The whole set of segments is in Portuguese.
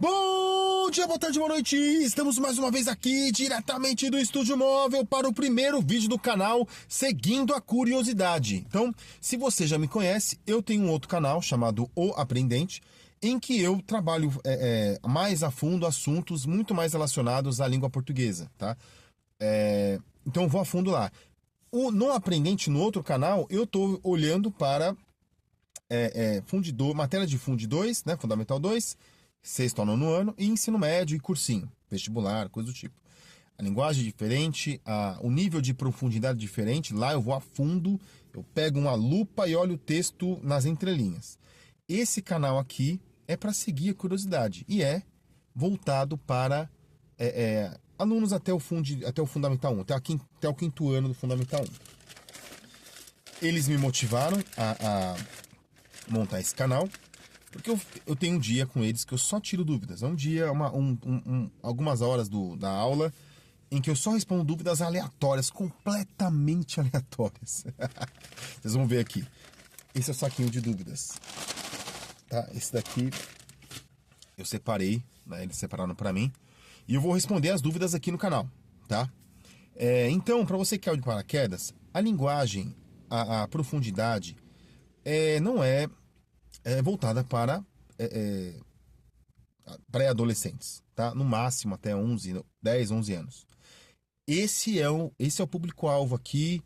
Bom dia, boa tarde, boa noite! Estamos mais uma vez aqui, diretamente do Estúdio Móvel, para o primeiro vídeo do canal, Seguindo a Curiosidade. Então, se você já me conhece, eu tenho um outro canal chamado O Aprendente, em que eu trabalho mais a fundo assuntos muito mais relacionados à língua portuguesa, tá? Então, eu vou a fundo lá. No Aprendente, no outro canal, eu estou olhando para matéria de Fundo 2, né, Fundamental 2, sexto ao nono ano, e ensino médio e cursinho, vestibular, coisa do tipo. A linguagem é diferente, o nível de profundidade é diferente. Lá eu vou a fundo, eu pego uma lupa e olho o texto nas entrelinhas. Esse canal aqui é para seguir a curiosidade e é voltado para alunos até o Fundamental 1, até o quinto ano do Fundamental 1. Eles me motivaram a montar esse canal, porque eu tenho um dia com eles que eu só tiro dúvidas. É um dia, algumas horas da aula em que eu só respondo dúvidas aleatórias, completamente aleatórias. Vocês vão ver aqui. Esse é o saquinho de dúvidas. Tá? Esse daqui eu separei, né? Eles separaram para mim. E eu vou responder as dúvidas aqui no canal, tá? Então, para você que caiu de paraquedas, a linguagem, a profundidade, não é voltada para pré-adolescentes, tá? No máximo até 10, 11 anos. Esse é o público-alvo aqui,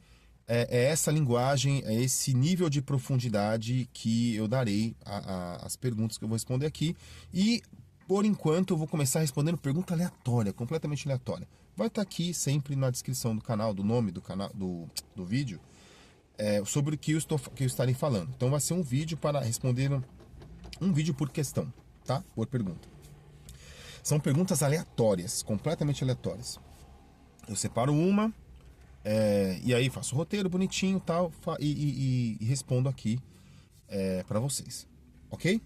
é essa linguagem, é esse nível de profundidade que eu darei às perguntas que eu vou responder aqui. E, por enquanto, eu vou começar respondendo pergunta aleatória, completamente aleatória. Vai estar aqui sempre na descrição do canal, do nome do canal, do vídeo, sobre o que eu estarei falando. Então vai ser um vídeo para responder um vídeo por questão, tá? Por pergunta. São perguntas aleatórias, completamente aleatórias. Eu separo uma, e aí faço o roteiro bonitinho tal, e respondo aqui para vocês, ok?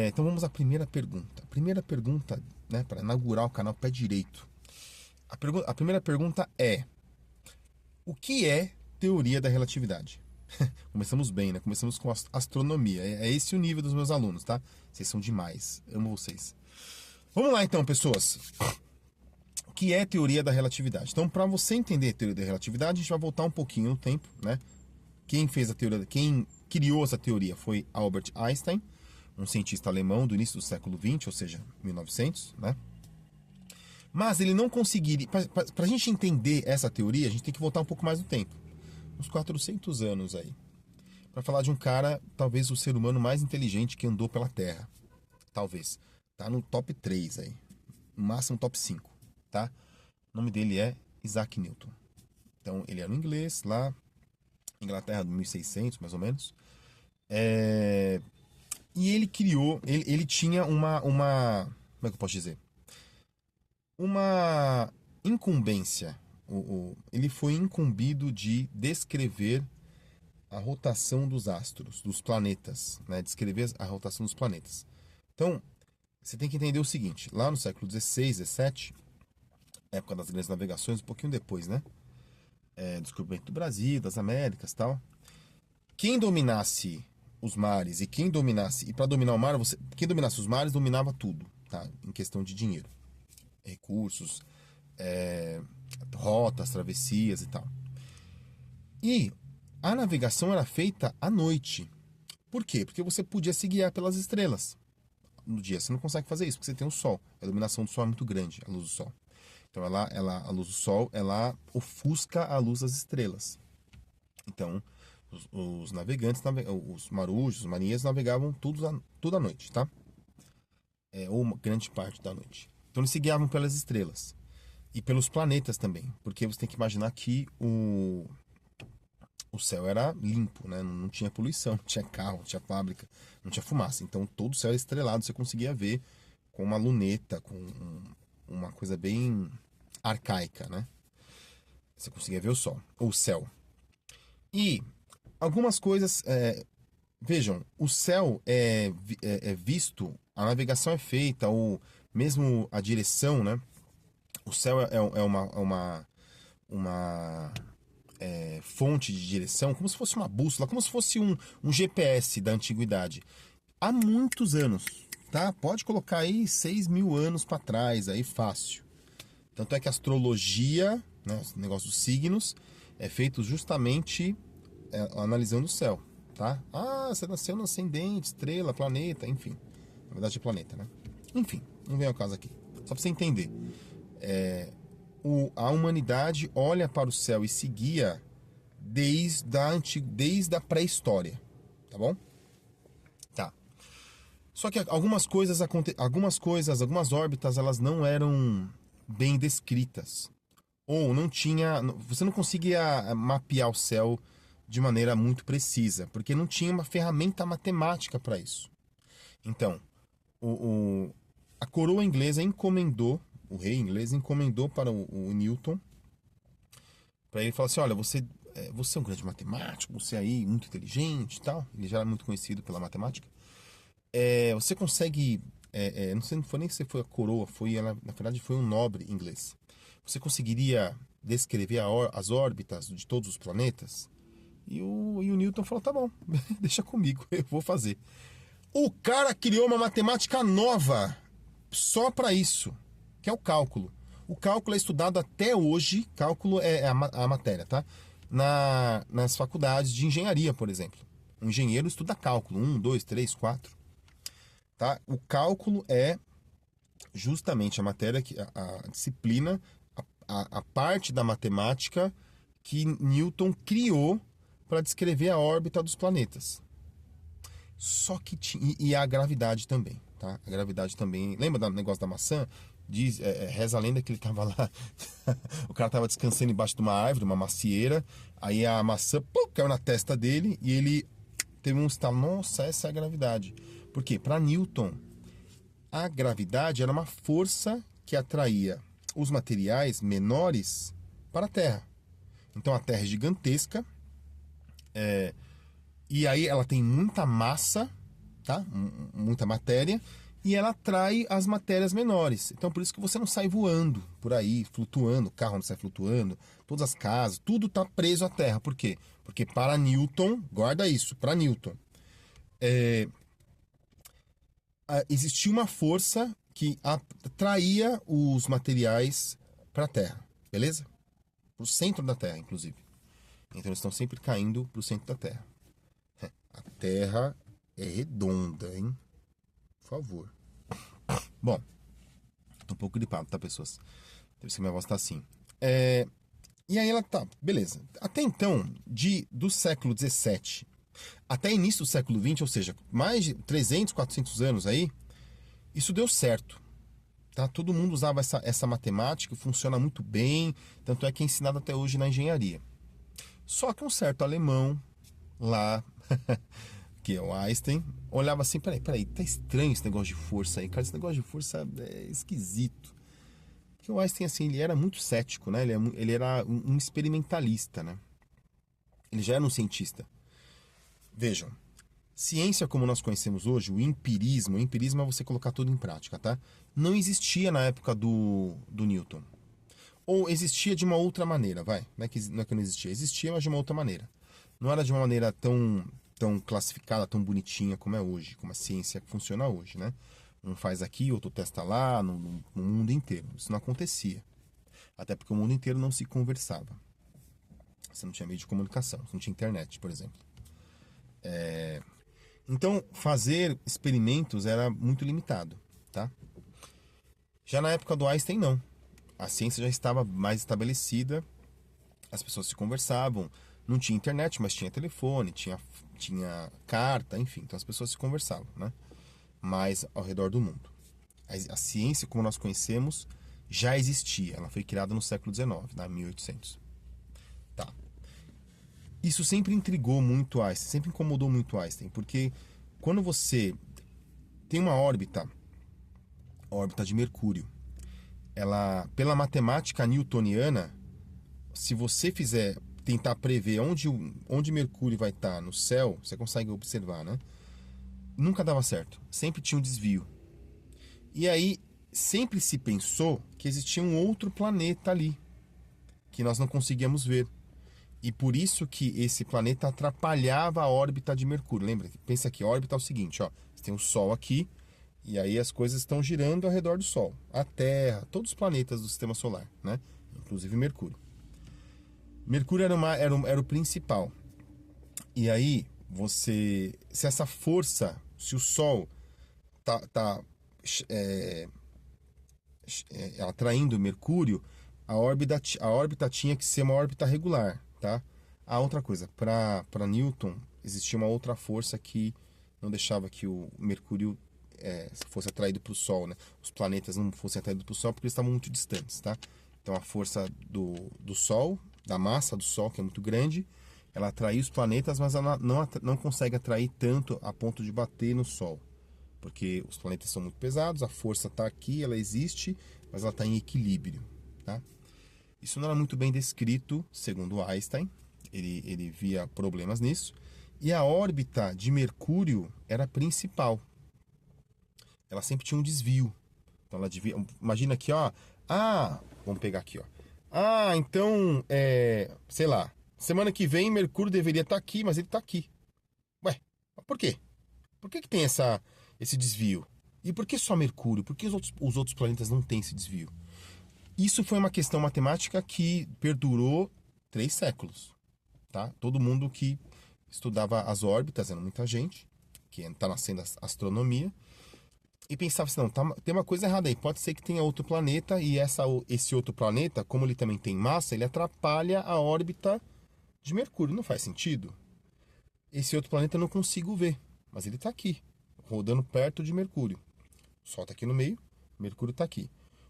Então vamos à primeira pergunta. A primeira pergunta, né, para inaugurar o canal Pé Direito. A primeira pergunta é: o que é teoria da relatividade? Começamos bem, né? Começamos com astronomia. É esse o nível dos meus alunos, tá? Vocês são demais. Amo vocês. Vamos lá então, pessoas. O que é teoria da relatividade? Então, para você entender a teoria da relatividade, a gente vai voltar um pouquinho no tempo, né? Quem criou essa teoria foi Albert Einstein, um cientista alemão do início do século XX, ou seja, 1900, né? Mas ele não conseguiria... Para a gente entender essa teoria, a gente tem que voltar um pouco mais no tempo. Uns 400 anos aí. Para falar de um cara, talvez o ser humano mais inteligente que andou pela Terra. Talvez. Tá no top 3 aí. No máximo top 5, tá? O nome dele é Isaac Newton. Então, ele era um inglês lá, Inglaterra, 1600, mais ou menos. E ele criou... Ele tinha uma... Como é que eu posso dizer? Uma incumbência. Ele foi incumbido de descrever a rotação dos astros, dos planetas, né? Descrever a rotação dos planetas. Então, você tem que entender o seguinte: lá no século XVI, XVII, época das grandes navegações, um pouquinho depois, né? Descobrimento do Brasil, das Américas, tal. Quem dominasse os mares e para dominar o mar, quem dominasse os mares dominava tudo, tá? Em questão de dinheiro, recursos, rotas, travessias e tal. E a navegação era feita à noite. Por quê? Porque você podia se guiar pelas estrelas. No dia você não consegue fazer isso, porque você tem o sol. A iluminação do sol é muito grande, a luz do sol. Então a luz do sol, ela ofusca a luz das estrelas. Então os navegantes, os marujos, os marinheiros navegavam tudo à noite, tá? Ou uma grande parte da noite. Então eles se guiavam pelas estrelas. E pelos planetas também. Porque você tem que imaginar que o céu era limpo, né? Não tinha poluição, não tinha carro, não tinha fábrica, não tinha fumaça. Então todo o céu era estrelado, você conseguia ver com uma luneta, com uma coisa bem arcaica, né? Você conseguia ver o céu. E algumas coisas... vejam, o céu é visto, a navegação é feita, ou mesmo a direção, né? O céu é uma fonte de direção, como se fosse uma bússola, como se fosse um GPS da antiguidade. Há muitos anos, tá? Pode colocar aí 6.000 anos para trás, aí fácil. Tanto é que a astrologia, né, esse negócio dos signos, é feito justamente analisando o céu, tá? Ah, você nasceu no ascendente, estrela, planeta, enfim. Na verdade é planeta, né? Enfim, não vem ao caso aqui. Só para você entender. A humanidade olha para o céu e se guia desde a pré-história, tá bom? Tá. Só que algumas órbitas, elas não eram bem descritas. Ou você não conseguia mapear o céu de maneira muito precisa, porque não tinha uma ferramenta matemática para isso. Então, a coroa inglesa encomendou, o rei inglês encomendou para o Newton, para ele falar assim, olha, você é um grande matemático, você é aí muito inteligente e tal, ele já era muito conhecido pela matemática, você consegue, não sei, não foi nem se foi a coroa, na verdade foi um nobre inglês, você conseguiria descrever as órbitas de todos os planetas? E o Newton falou, tá bom, deixa comigo, eu vou fazer. O cara criou uma matemática nova só para isso, que é o cálculo. O cálculo é estudado até hoje, cálculo é a matéria, tá? Nas faculdades de engenharia, por exemplo. Um engenheiro estuda cálculo, 1, 2, 3, 4. Tá? O cálculo é justamente a matéria, a disciplina, a parte da matemática que Newton criou para descrever a órbita dos planetas. Só que e a gravidade também, tá? A gravidade também. Lembra do negócio da maçã? Reza a lenda que ele tava lá, o cara tava descansando embaixo de uma árvore, uma macieira, aí a maçã caiu na testa dele e ele teve um estalo. Nossa, essa é a gravidade. Por quê? Para Newton, a gravidade era uma força que atraía os materiais menores para a Terra. Então a Terra é gigantesca, e aí ela tem muita massa, tá? Muita matéria, e ela atrai as matérias menores. Então por isso que você não sai voando por aí, flutuando, o carro não sai flutuando, todas as casas, tudo está preso à Terra. Por quê? Porque para Newton, guarda isso, para Newton, existia uma força que atraía os materiais para a Terra, beleza? Para o centro da Terra, inclusive. Então eles estão sempre caindo para o centro da Terra. A Terra é redonda, hein? Por favor. Bom, tô um pouco gripado, tá, pessoas? Deve ser que minha voz tá assim. E aí ela tá, beleza. Até então, do século XVII até início do século XX, ou seja, mais de 300, 400 anos aí, isso deu certo. Tá? Todo mundo usava essa matemática, funciona muito bem, tanto é que é ensinado até hoje na engenharia. Só que um certo alemão lá, que é o Einstein, olhava assim, peraí, tá estranho esse negócio de força aí, cara, esse negócio de força é esquisito. Porque o Einstein, assim, ele era muito cético, né? Ele era um experimentalista, né? Ele já era um cientista. Vejam, ciência como nós conhecemos hoje, o empirismo é você colocar tudo em prática, tá? Não existia na época do Newton. Ou existia de uma outra maneira, vai. Não é que não existia. Existia, mas de uma outra maneira. Não era de uma maneira tão classificada, tão bonitinha como é hoje, como a ciência funciona hoje, né? Um faz aqui, outro testa lá, no mundo inteiro. Isso não acontecia. Até porque o mundo inteiro não se conversava. Você não tinha meio de comunicação, você não tinha internet, por exemplo. Então, fazer experimentos era muito limitado, tá? Já na época do Einstein, não. A ciência já estava mais estabelecida, as pessoas se conversavam, não tinha internet, mas tinha telefone, tinha carta, enfim, então as pessoas se conversavam, né? Mas ao redor do mundo. A ciência, como nós conhecemos, já existia, ela foi criada no século XIX, na 1800. Tá. Isso sempre intrigou muito Einstein, sempre incomodou muito Einstein, porque quando você tem uma órbita, a órbita de Mercúrio, ela, pela matemática newtoniana, se você tentar prever onde Mercúrio vai estar no céu, você consegue observar, né? Nunca dava certo, sempre tinha um desvio. E aí, sempre se pensou que existia um outro planeta ali, que nós não conseguíamos ver. E por isso que esse planeta atrapalhava a órbita de Mercúrio. Lembra? Pensa que a órbita é o seguinte, ó. Você tem o Sol aqui, E aí as coisas estão girando ao redor do Sol. A Terra, todos os planetas do Sistema Solar, né? Inclusive Mercúrio. Mercúrio era o principal. E aí, se essa força, se o Sol tá atraindo Mercúrio, a órbita tinha que ser uma órbita regular, tá? A outra coisa, para Newton, existia uma outra força que não deixava que o Mercúrio fosse atraído para o Sol, né? Os planetas não fossem atraídos para o Sol porque eles estavam muito distantes, tá? Então a força do Sol, da massa do Sol, que é muito grande, ela atrai os planetas, mas ela não consegue atrair tanto a ponto de bater no Sol. Porque os planetas são muito pesados, a força está aqui, ela existe, mas ela está em equilíbrio, tá? Isso não era muito bem descrito, segundo Einstein, ele via problemas nisso. E a órbita de Mercúrio era a principal. Ela sempre tinha um desvio. Então ela devia. Imagina aqui, ó. Vamos pegar aqui, ó. Então, sei lá. Semana que vem Mercúrio deveria estar aqui, mas ele está aqui. Ué, mas por quê? Por que tem esse desvio? E por que só Mercúrio? Por que os outros planetas não têm esse desvio? Isso foi uma questão matemática que perdurou 3 séculos. Tá? Todo mundo que estudava as órbitas, era muita gente, que está nascendo a astronomia, e pensava assim, não, tem uma coisa errada aí, pode ser que tenha outro planeta, e esse outro planeta, como ele também tem massa, ele atrapalha a órbita de Mercúrio, não faz sentido? Esse outro planeta eu não consigo ver, mas ele está aqui, rodando perto de Mercúrio. O Sol está aqui no meio, Mercúrio está aqui.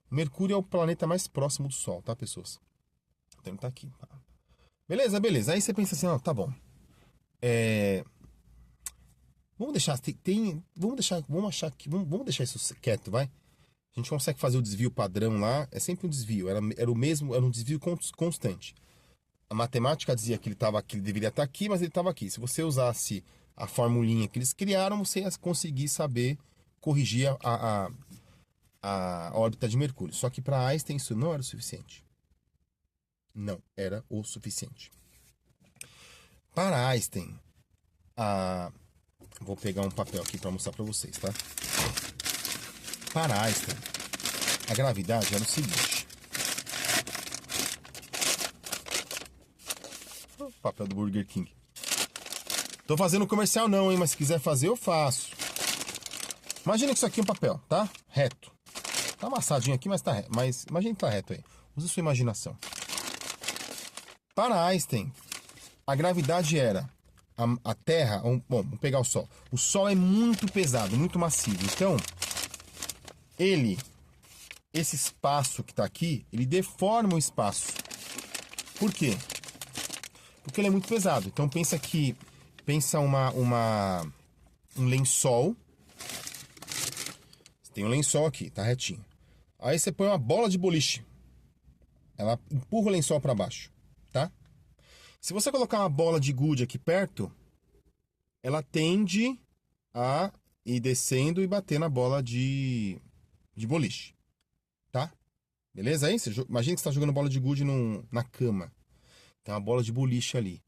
Mercúrio é o planeta mais próximo do Sol, tá, pessoas? Então ele está aqui, tá? Beleza. Aí você pensa assim, ó, tá bom. Vamos deixar, vamos deixar isso quieto, vai? A gente consegue fazer o desvio padrão lá, é sempre um desvio, era o mesmo, era um desvio constante. A matemática dizia que ele deveria estar aqui, mas ele estava aqui. Se você usasse a formulinha que eles criaram, você ia conseguir saber corrigir a órbita de Mercúrio. Só que para Einstein isso não era o suficiente. Não era o suficiente. Para Einstein, vou pegar um papel aqui para mostrar para vocês, tá? Para Einstein, a gravidade era o seguinte. O papel do Burger King. Tô fazendo comercial não, hein? Mas se quiser fazer, eu faço. Imagina que isso aqui é um papel, tá? Reto. Tá amassadinho aqui, mas tá reto. Mas imagina que tá reto aí. Use sua imaginação. Para Einstein, a gravidade era a Terra... Bom, vamos pegar o Sol. O Sol é muito pesado, muito massivo. Então, esse espaço que está aqui, ele deforma o espaço. Por quê? Porque ele é muito pesado. Então, pensa um lençol. Você tem um lençol aqui, tá retinho. Aí você põe uma bola de boliche. Ela empurra o lençol para baixo, tá? Se você colocar uma bola de gude aqui perto, ela tende a ir descendo e bater na bola de boliche, tá? Beleza aí? Imagina que você está jogando bola de gude na cama. Tem uma bola de boliche ali.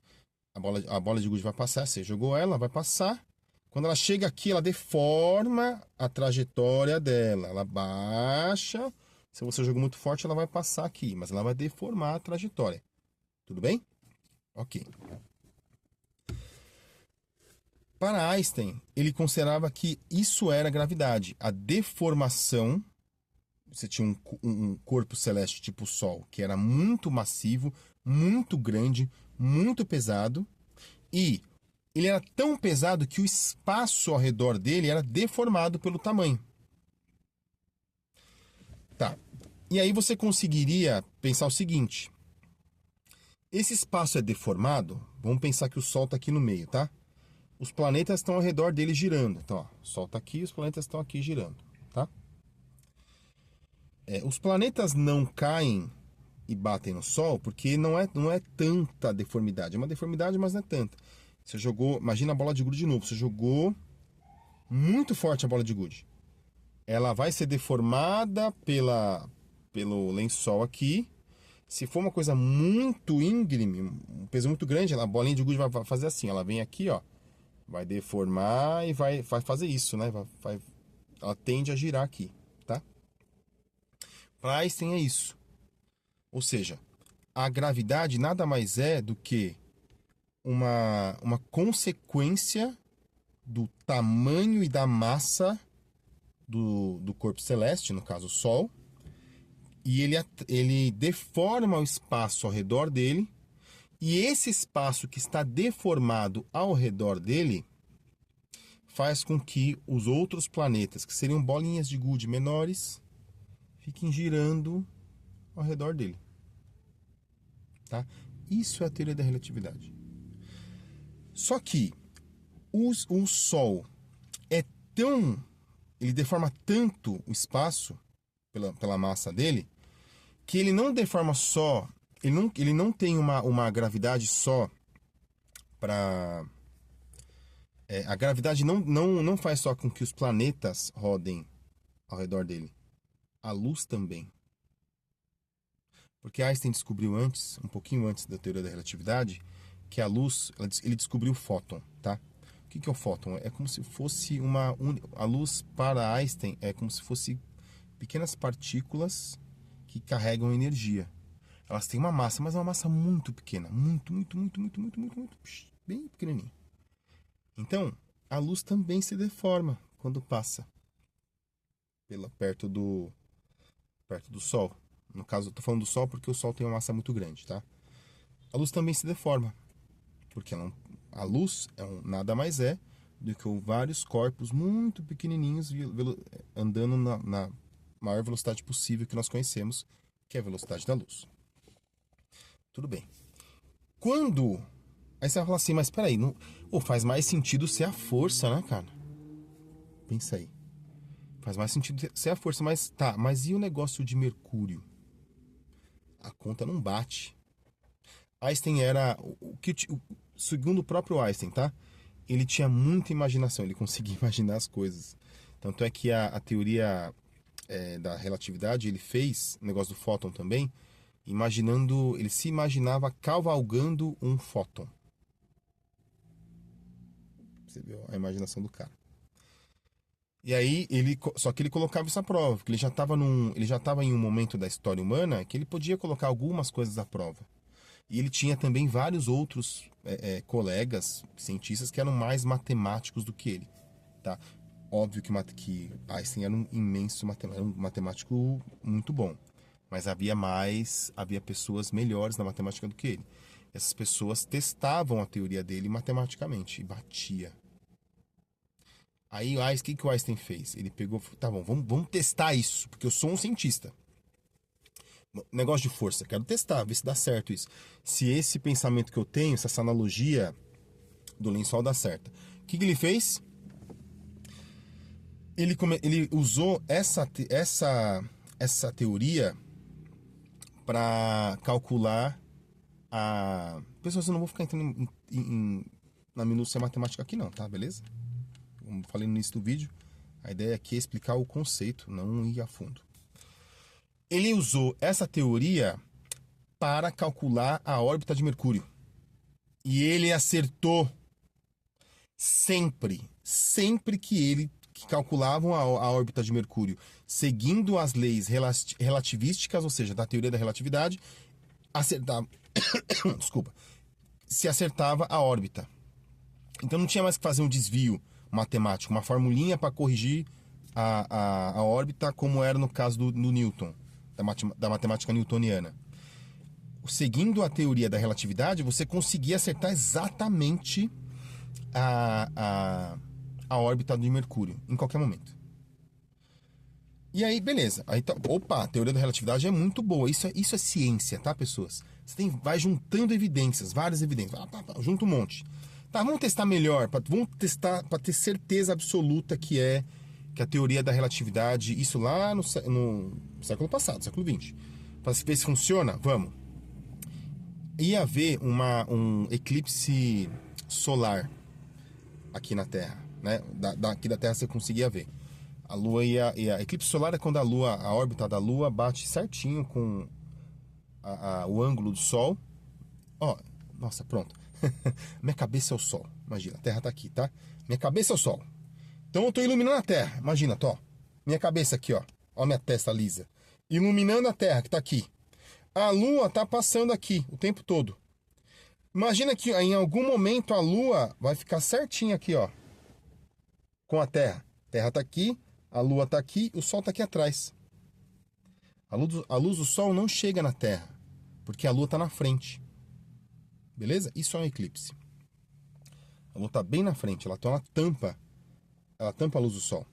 A bola de gude vai passar, você jogou ela, vai passar. Quando ela chega aqui, ela deforma a trajetória dela. Ela baixa. Se você jogou muito forte, ela vai passar aqui, mas ela vai deformar a trajetória. Tudo bem? Ok. Para Einstein, ele considerava que isso era gravidade. A deformação, você tinha um corpo celeste tipo Sol, que era muito massivo, muito grande, muito pesado, e ele era tão pesado que o espaço ao redor dele era deformado pelo tamanho. Tá. E aí você conseguiria pensar o seguinte: esse espaço é deformado, vamos pensar que o Sol está aqui no meio, tá? Os planetas estão ao redor dele girando. Então, ó, o Sol está aqui e os planetas estão aqui girando, tá? Os planetas não caem e batem no Sol porque não é tanta deformidade. É uma deformidade, mas não é tanta. Você jogou, imagina a bola de gude de novo. Você jogou muito forte a bola de gude. Ela vai ser deformada pelo lençol aqui. Se for uma coisa muito íngreme, um peso muito grande, a bolinha de gude vai fazer assim. Ela vem aqui, ó, vai deformar e vai fazer isso, né? ela tende a girar aqui, tá? Para Einstein é isso. Ou seja, a gravidade nada mais é do que uma consequência do tamanho e da massa do corpo celeste, no caso o Sol, e ele deforma o espaço ao redor dele, e esse espaço que está deformado ao redor dele faz com que os outros planetas, que seriam bolinhas de gude menores, fiquem girando ao redor dele. Tá? Isso é a teoria da relatividade. Só que o Sol é tão... ele deforma tanto o espaço pela massa dele, que ele não deforma só... Ele não tem uma gravidade só para... a gravidade não faz só com que os planetas rodem ao redor dele. A luz também. Porque Einstein descobriu antes, um pouquinho antes da teoria da relatividade, que a luz, ele descobriu o fóton, tá? O que é o fóton? É como se fosse a luz para Einstein é como se fosse pequenas partículas que carregam energia. Elas têm uma massa, mas é uma massa muito pequena, muito, bem pequenininha. Então, a luz também se deforma quando passa perto do Sol. No caso, eu estou falando do Sol porque o Sol tem uma massa muito grande, tá? A luz também se deforma, porque a luz nada mais é do que vários corpos muito pequenininhos andando na maior velocidade possível que nós conhecemos, que é a velocidade da luz. Tudo bem. Aí você vai falar assim, mas peraí, faz mais sentido ser a força, né, cara? Pensa aí. Faz mais sentido ser a força, mas e o negócio de Mercúrio? A conta não bate. Einstein era... segundo o próprio Einstein, tá? Ele tinha muita imaginação, ele conseguia imaginar as coisas. Tanto é que a teoria da relatividade, ele fez, o negócio do fóton também, ele se imaginava cavalgando um fóton. Você viu a imaginação do cara. E aí, só que ele colocava isso à prova, porque ele já estava em um momento da história humana que ele podia colocar algumas coisas à prova. E ele tinha também vários outros colegas, cientistas, que eram mais matemáticos do que ele. Tá? Óbvio que Einstein era um imenso matemático, era um matemático muito bom. Mas havia pessoas melhores na matemática do que ele. Essas pessoas testavam a teoria dele matematicamente e batia. Aí o que o Einstein fez? Ele pegou, tá bom, vamos testar isso, porque eu sou um cientista. Negócio de força, quero testar, ver se dá certo isso. Se esse pensamento que eu tenho, se essa analogia do lençol dá certo. O que ele fez? Ele usou essa teoria para calcular Pessoas, eu não vou ficar entrando na minúcia matemática aqui não, tá? Beleza? Como falei no início do vídeo, a ideia aqui é explicar o conceito, não ir a fundo. Ele usou essa teoria para calcular a órbita de Mercúrio. E ele acertou sempre que calculavam a órbita de Mercúrio, seguindo as leis relativísticas, ou seja, da teoria da relatividade, desculpa, se acertava a órbita. Então não tinha mais que fazer um desvio matemático, uma formulinha para corrigir a órbita, como era no caso do Newton, da matemática newtoniana. Seguindo a teoria da relatividade, você conseguia acertar exatamente a órbita de Mercúrio, em qualquer momento. E aí, beleza. Aí, a teoria da relatividade é muito boa. Isso é ciência, tá, pessoas? Você vai juntando evidências, várias evidências. Junta um monte. Tá, vamos testar melhor. Vamos testar para ter certeza absoluta que a teoria da relatividade, isso lá no século passado, século XX. Para ver se funciona, vamos. Ia haver um eclipse solar aqui na Terra, né? Aqui da Terra você conseguia ver. A Lua eclipse solar é quando a órbita da Lua bate certinho com o ângulo do Sol. Nossa, pronto. Minha cabeça é o Sol. Imagina, a Terra tá aqui, tá? Minha cabeça é o Sol. Então eu tô iluminando a Terra. Imagina, minha cabeça aqui, ó. Ó minha testa lisa. Iluminando a Terra, que tá aqui. A Lua tá passando aqui o tempo todo. Imagina que em algum momento a Lua vai ficar certinha aqui, ó. Com a Terra. A Terra tá aqui, a Lua tá aqui, o Sol tá aqui atrás. A luz do Sol não chega na Terra, porque a Lua tá na frente. Beleza? Isso é um eclipse. A Lua tá bem na frente, então ela tampa a luz do Sol.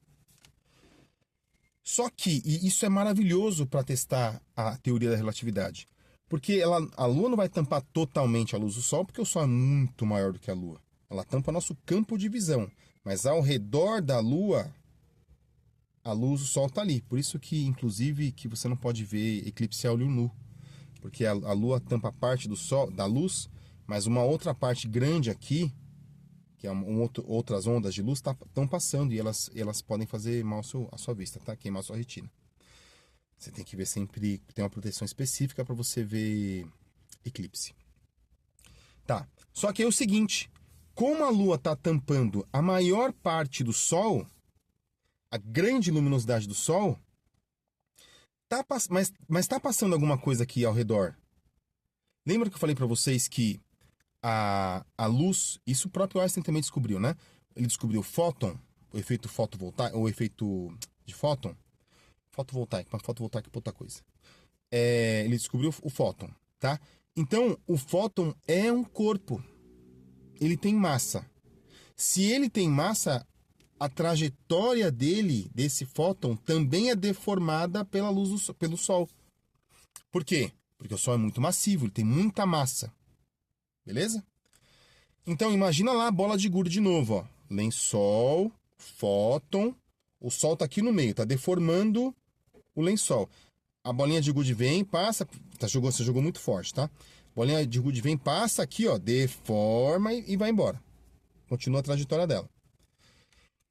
Só que, e isso é maravilhoso para testar a teoria da relatividade, porque a Lua não vai tampar totalmente a luz do Sol, porque o Sol é muito maior do que a Lua. Ela tampa nosso campo de visão, mas ao redor da Lua, a luz do Sol está ali. Por isso que, inclusive, que você não pode ver eclipse a olho nu, porque a Lua tampa parte do Sol, da luz, mas uma outra parte grande aqui, que é outras ondas de luz, estão passando e elas podem fazer mal à sua vista, tá? Queimar a sua retina. Você tem que ver sempre, tem uma proteção específica para você ver eclipse. Tá, só que é o seguinte, como a Lua está tampando a maior parte do Sol, a grande luminosidade do Sol, mas está passando alguma coisa aqui ao redor. Lembra que eu falei para vocês que a luz, isso o próprio Einstein também descobriu, né? Ele descobriu o fóton, o efeito fotovoltaico, o efeito de fóton. Fotovoltaico, mas fotovoltaico é outra coisa. Ele descobriu o fóton, tá? Então, o fóton é um corpo. Ele tem massa. Se ele tem massa, a trajetória desse fóton, também é deformada pela luz pelo Sol. Por quê? Porque o Sol é muito massivo, ele tem muita massa. Beleza? Então, imagina lá a bola de gude de novo, ó. Lençol, fóton, o Sol tá aqui no meio, tá deformando o lençol. A bolinha de gude vem, passa, você jogou muito forte, tá? Bolinha de gude vem, passa aqui, ó, deforma e vai embora. Continua a trajetória dela.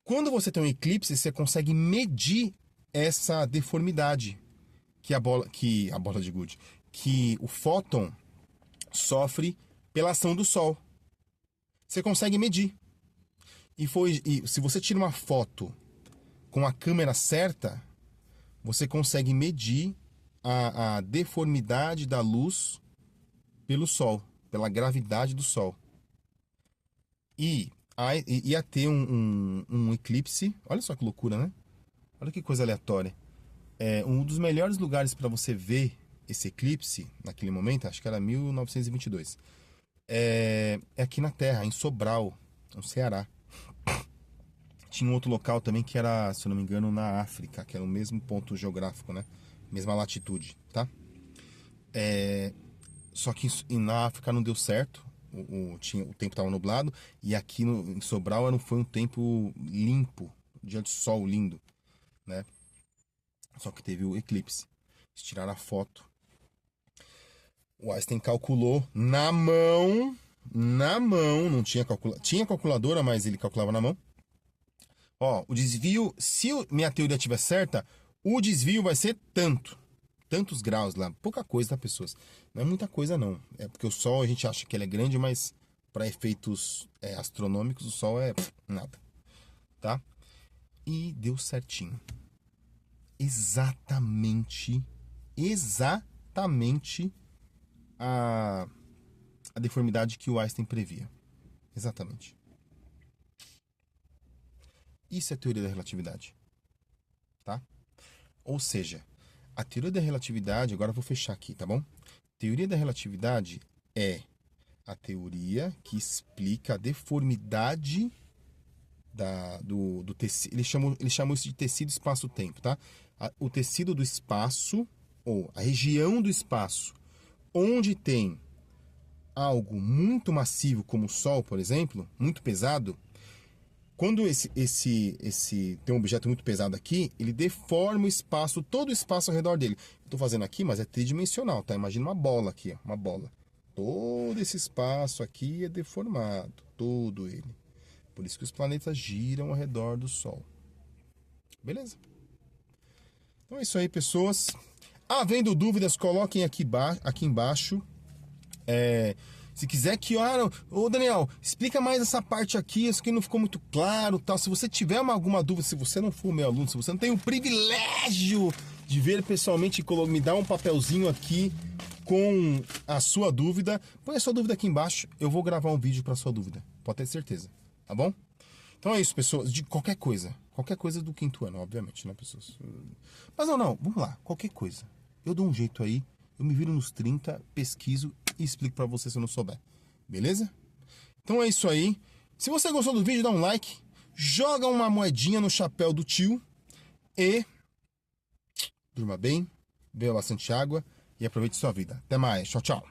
Quando você tem um eclipse, você consegue medir essa deformidade que a bola de gude, que o fóton sofre pela ação do Sol. Você consegue medir. E se você tira uma foto com a câmera certa, você consegue medir a deformidade da luz pelo Sol, pela gravidade do Sol. E ia ter um eclipse. Olha só que loucura, né? Olha que coisa aleatória. Um dos melhores lugares para você ver esse eclipse, naquele momento, acho que era 1922, é aqui na Terra, em Sobral, no Ceará. Tinha um outro local também que era, se eu não me engano, na África, que era o mesmo ponto geográfico, né? Mesma latitude, tá? Só que na África não deu certo, o tempo estava nublado, e aqui em Sobral foi um tempo limpo, dia de sol lindo, né? Só que teve o eclipse. Eles tiraram a foto. O Einstein calculou na mão, não tinha tinha calculadora, mas ele calculava na mão. Ó, o desvio, se minha teoria estiver certa, o desvio vai ser tantos graus lá. Pouca coisa, tá, pessoas? Não é muita coisa, não. É porque o Sol, a gente acha que ele é grande, mas para efeitos astronômicos, o Sol é nada, tá? E deu certinho. Exatamente a deformidade que o Einstein previa. Exatamente. Isso é a teoria da relatividade, tá? Ou seja, a teoria da relatividade, agora eu vou fechar aqui, tá bom? Teoria da relatividade é a teoria que explica a deformidade do tecido. Eles chamam isso de tecido espaço-tempo, tá? O tecido do espaço, ou a região do espaço, onde tem algo muito massivo, como o Sol, por exemplo, muito pesado. Quando tem um objeto muito pesado aqui, ele deforma o espaço, todo o espaço ao redor dele. Estou fazendo aqui, mas é tridimensional, tá? Imagina uma bola aqui, ó, uma bola. Todo esse espaço aqui é deformado, todo ele. Por isso que os planetas giram ao redor do Sol. Beleza? Então é isso aí, pessoas. Havendo dúvidas, coloquem aqui embaixo. Se quiser que, ô Daniel, explica mais essa parte aqui, isso aqui não ficou muito claro, tal. Se você tiver alguma dúvida, se você não for meu aluno, se você não tem o privilégio de ver pessoalmente, me dá um papelzinho aqui com a sua dúvida, põe a sua dúvida aqui embaixo, eu vou gravar um vídeo para sua dúvida, pode ter certeza, tá bom? Então é isso, pessoas, de qualquer coisa do quinto ano, obviamente, né, pessoas? Mas não, vamos lá, qualquer coisa. Eu dou um jeito aí, eu me viro nos 30, pesquiso e explico pra você se eu não souber, beleza? Então é isso aí. Se você gostou do vídeo, dá um like, joga uma moedinha no chapéu do tio e durma bem, beba bastante água e aproveite sua vida. Até mais, tchau, tchau.